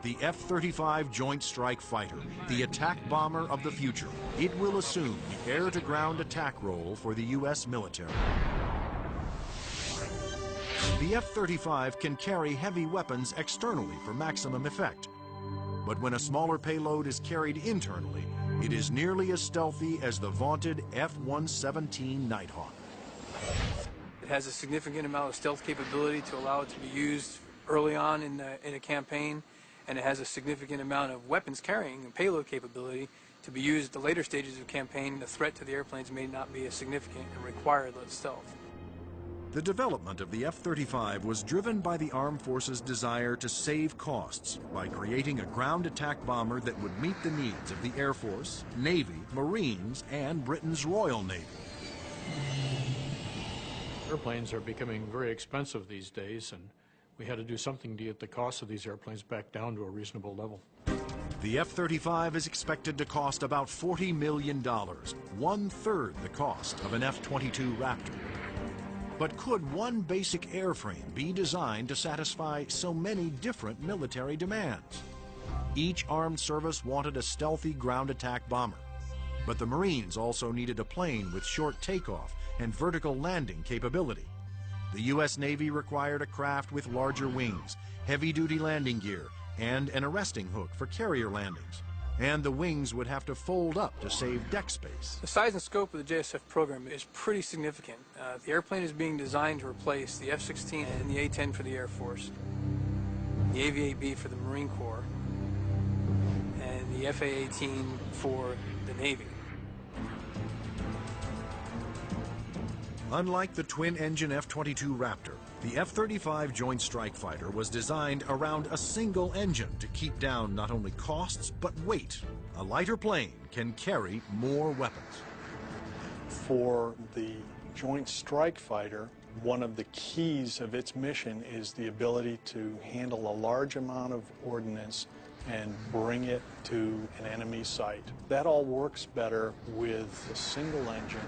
the F-35 Joint Strike Fighter, the attack bomber of the future. It will assume the air-to-ground attack role for the U.S. military. The F-35 can carry heavy weapons externally for maximum effect. But when a smaller payload is carried internally, it is nearly as stealthy as the vaunted F-117 Nighthawk. It has a significant amount of stealth capability to allow it to be used early on in a campaign, and it has a significant amount of weapons carrying and payload capability to be used at the later stages of the campaign. The threat to the airplanes may not be as significant and require less stealth. The development of the F-35 was driven by the Armed Forces' desire to save costs by creating a ground attack bomber that would meet the needs of the Air Force, Navy, Marines, and Britain's Royal Navy. Airplanes are becoming very expensive these days, and we had to do something to get the cost of these airplanes back down to a reasonable level. The F-35 is expected to cost about $40 million, one-third the cost of an F-22 Raptor. But could one basic airframe be designed to satisfy so many different military demands? Each armed service wanted a stealthy ground attack bomber, but the Marines also needed a plane with short takeoff and vertical landing capability. The U.S. Navy required a craft with larger wings, heavy-duty landing gear, and an arresting hook for carrier landings. And the wings would have to fold up to save deck space. The size and scope of the JSF program is pretty significant. The airplane is being designed to replace the F-16 and the A-10 for the Air Force, the AV-8B for the Marine Corps, and the FA-18 for the Navy. Unlike the twin-engine F-22 Raptor, the F-35 Joint Strike Fighter was designed around a single engine to keep down not only costs, but weight. A lighter plane can carry more weapons. For the Joint Strike Fighter, one of the keys of its mission is the ability to handle a large amount of ordnance and bring it to an enemy site. That all works better with a single engine.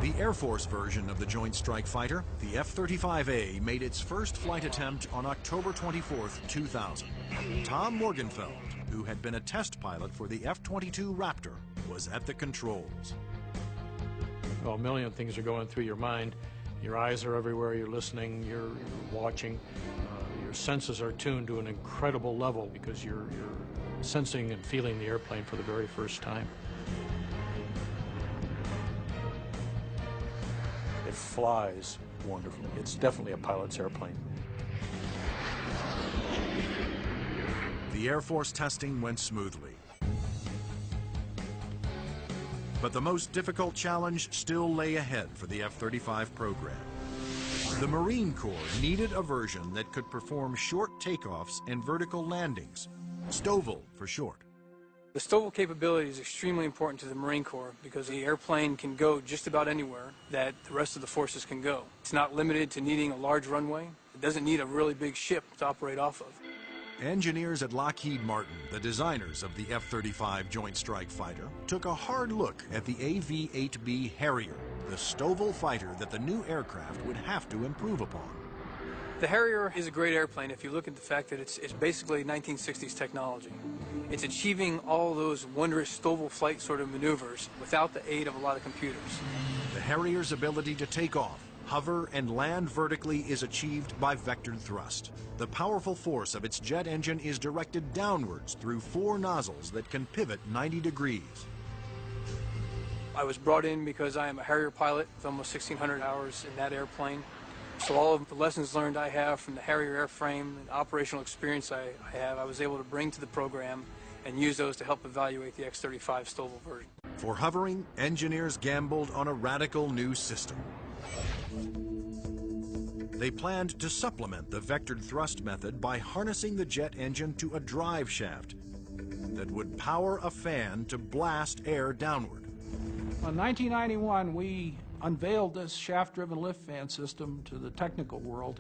The Air Force version of the Joint Strike Fighter, the F-35A, made its first flight attempt on October 24, 2000. Tom Morgenfeld, who had been a test pilot for the F-22 Raptor, was at the controls. Well, a million things are going through your mind. Your eyes are everywhere, you're listening, you're watching. Your senses are tuned to an incredible level because you're sensing and feeling the airplane for the very first time. It flies wonderfully. It's definitely a pilot's airplane. The Air Force testing went smoothly. But the most difficult challenge still lay ahead for the F-35 program. The Marine Corps needed a version that could perform short takeoffs and vertical landings, STOVL for short. The STOVL capability is extremely important to the Marine Corps because the airplane can go just about anywhere that the rest of the forces can go. It's not limited to needing a large runway. It doesn't need a really big ship to operate off of. Engineers at Lockheed Martin, the designers of the F-35 Joint Strike Fighter, took a hard look at the AV-8B Harrier, the STOVL fighter that the new aircraft would have to improve upon. The Harrier is a great airplane if you look at the fact that it's basically 1960s technology. It's achieving all those wondrous STOVL flight sort of maneuvers without the aid of a lot of computers. The Harrier's ability to take off, hover, and land vertically is achieved by vectored thrust. The powerful force of its jet engine is directed downwards through 4 nozzles that can pivot 90 degrees. I was brought in because I am a Harrier pilot with almost 1,600 hours in that airplane. So all of the lessons learned I have from the Harrier airframe and operational experience I was able to bring to the program and use those to help evaluate the X-35 STOVL version. For hovering, engineers gambled on a radical new system. They planned to supplement the vectored thrust method by harnessing the jet engine to a drive shaft that would power a fan to blast air downward. In 1991, we unveiled this shaft-driven lift fan system to the technical world.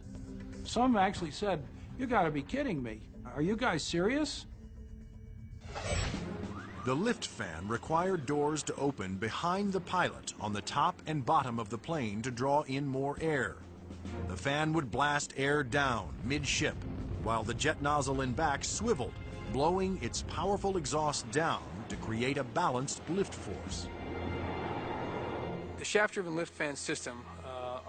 Some actually said, "You got to be kidding me. Are you guys serious?" The lift fan required doors to open behind the pilot on the top and bottom of the plane to draw in more air. The fan would blast air down midship, while the jet nozzle in back swiveled, blowing its powerful exhaust down to create a balanced lift force. The shaft-driven lift fan system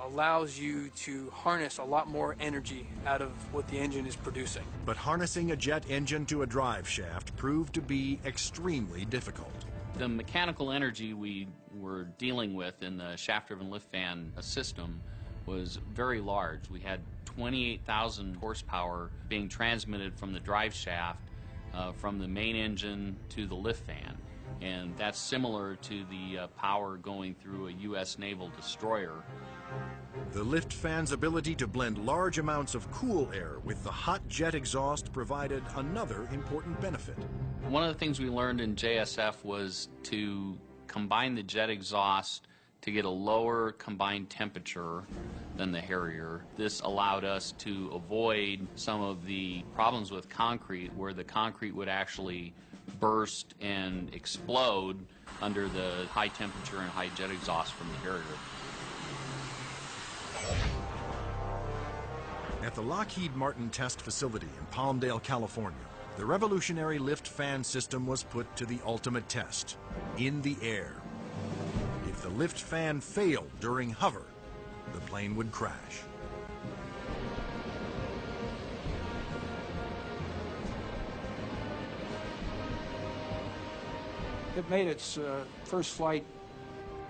allows you to harness a lot more energy out of what the engine is producing. But harnessing a jet engine to a drive shaft proved to be extremely difficult. The mechanical energy we were dealing with in the shaft-driven lift fan system was very large. We had 28,000 horsepower being transmitted from the drive shaft from the main engine to the lift fan. And that's similar to the power going through a U.S. naval destroyer. The lift fan's ability to blend large amounts of cool air with the hot jet exhaust provided another important benefit. One of the things we learned in JSF was to combine the jet exhaust to get a lower combined temperature than the Harrier. This allowed us to avoid some of the problems with concrete, where the concrete would actually burst and explode under the high temperature and high jet exhaust from the Harrier. At the Lockheed Martin test facility in Palmdale, California, the revolutionary lift fan system was put to the ultimate test, in the air. If the lift fan failed during hover, the plane would crash. It made its first flight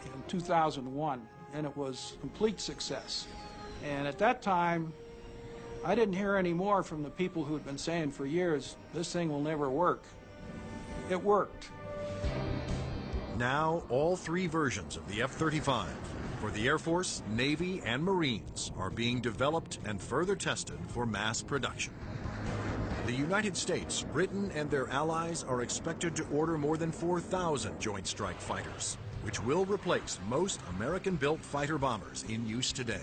in 2001, and it was a complete success. And at that time, I didn't hear any more from the people who had been saying for years, this thing will never work. It worked. Now, all three versions of the F-35 for the Air Force, Navy, and Marines are being developed and further tested for mass production. The United States, Britain, and their allies are expected to order more than 4,000 Joint Strike Fighters, which will replace most American-built fighter bombers in use today.